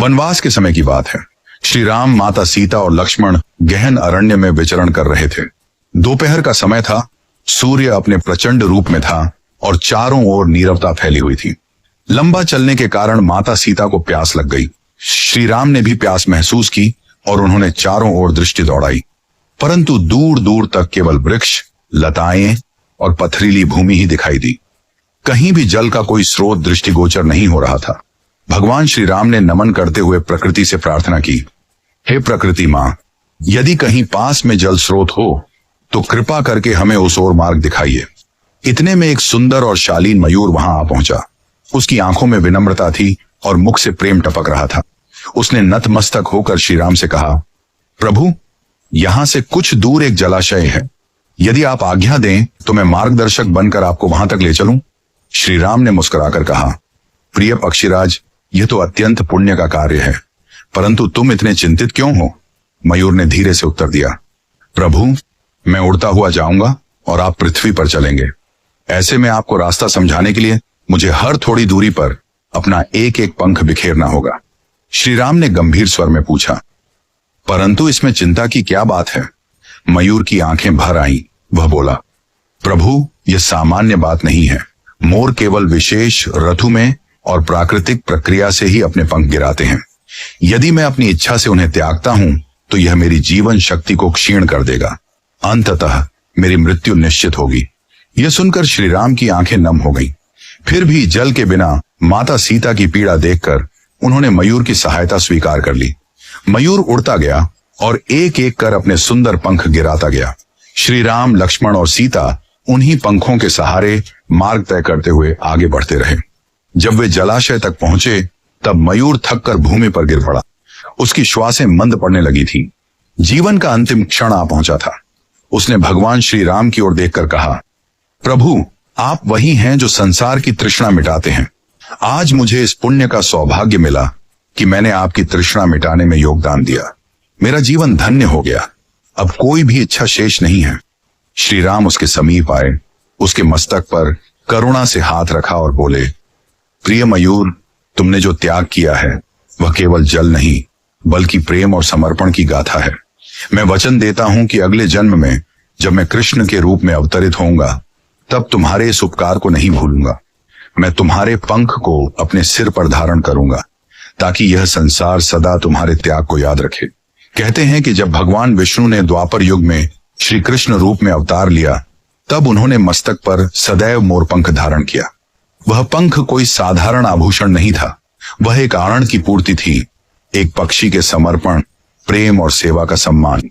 वनवास के समय की बात है। श्री राम, माता सीता और लक्ष्मण गहन अरण्य में विचरण कर रहे थे। दोपहर का समय था। सूर्य अपने प्रचंड रूप में था और चारों ओर नीरवता फैली हुई थी। लंबा चलने के कारण माता सीता को प्यास लग गई। श्री राम ने भी प्यास महसूस की और उन्होंने चारों ओर दृष्टि दौड़ाई, परंतु दूर दूर तक केवल वृक्ष, लताएं और पथरीली भूमि ही दिखाई दी। कहीं भी जल का कोई स्रोत दृष्टिगोचर नहीं हो रहा था। भगवान श्री राम ने नमन करते हुए प्रकृति से प्रार्थना की, हे प्रकृति मां, यदि कहीं पास में जल स्रोत हो तो कृपा करके हमें उस ओर मार्ग दिखाइए। इतने में एक सुंदर और शालीन मयूर वहां आ पहुंचा। उसकी आंखों में विनम्रता थी और मुख से प्रेम टपक रहा था। उसने नतमस्तक होकर श्री राम से कहा, प्रभु, यहां से कुछ दूर एक जलाशय है। यदि आप आज्ञा दें तो मैं मार्गदर्शक बनकर आपको वहां तक ले चलूं। श्री राम ने मुस्कुराकर कहा, प्रिय पक्षीराज, यह तो अत्यंत पुण्य का कार्य है, परंतु तुम इतने चिंतित क्यों हो? मयूर ने धीरे से उत्तर दिया, प्रभु, मैं उड़ता हुआ जाऊंगा और आप पृथ्वी पर चलेंगे। ऐसे में आपको रास्ता समझाने के लिए मुझे हर थोड़ी दूरी पर अपना एक एक पंख बिखेरना होगा। श्री राम ने गंभीर स्वर में पूछा, परंतु इसमें चिंता की क्या बात है? मयूर की आंखें भर आईं। वह बोला, प्रभु, यह सामान्य बात नहीं है। मोर केवल विशेष ऋतु में और प्राकृतिक प्रक्रिया से ही अपने पंख गिराते हैं। यदि मैं अपनी इच्छा से उन्हें त्यागता हूं तो यह मेरी जीवन शक्ति को क्षीण कर देगा। अंततः मेरी मृत्यु निश्चित होगी। यह सुनकर श्री राम की आंखें नम हो गईं। फिर भी जल के बिना माता सीता की पीड़ा देखकर उन्होंने मयूर की सहायता स्वीकार कर ली। मयूर उड़ता गया और एक एक कर अपने सुंदर पंख गिराता गया। श्री राम, लक्ष्मण और सीता उन्हीं पंखों के सहारे मार्ग तय करते हुए आगे बढ़ते रहे। जब वे जलाशय तक पहुंचे तब मयूर थक कर भूमि पर गिर पड़ा। उसकी श्वासें मंद पड़ने लगी थी। जीवन का अंतिम क्षण आ पहुंचा था। उसने भगवान श्री राम की ओर देखकर कहा, प्रभु, आप वही हैं जो संसार की तृष्णा मिटाते हैं। आज मुझे इस पुण्य का सौभाग्य मिला कि मैंने आपकी तृष्णा मिटाने में योगदान दिया। मेरा जीवन धन्य हो गया। अब कोई भी इच्छा शेष नहीं है। श्री राम उसके समीप आए, उसके मस्तक पर करुणा से हाथ रखा और बोले, प्रिय मयूर, तुमने जो त्याग किया है वह केवल जल नहीं बल्कि प्रेम और समर्पण की गाथा है। मैं वचन देता हूं कि अगले जन्म में जब मैं कृष्ण के रूप में अवतरित होऊंगा तब तुम्हारे इस उपकार को नहीं भूलूंगा। मैं तुम्हारे पंख को अपने सिर पर धारण करूंगा ताकि यह संसार सदा तुम्हारे त्याग को याद रखे। कहते हैं कि जब भगवान विष्णु ने द्वापर युग में श्री कृष्ण रूप में अवतार लिया तब उन्होंने मस्तक पर सदैव मोरपंख धारण किया। वह पंख कोई साधारण आभूषण नहीं था, वह एक आनंद की पूर्ति थी, एक पक्षी के समर्पण, प्रेम और सेवा का सम्मान।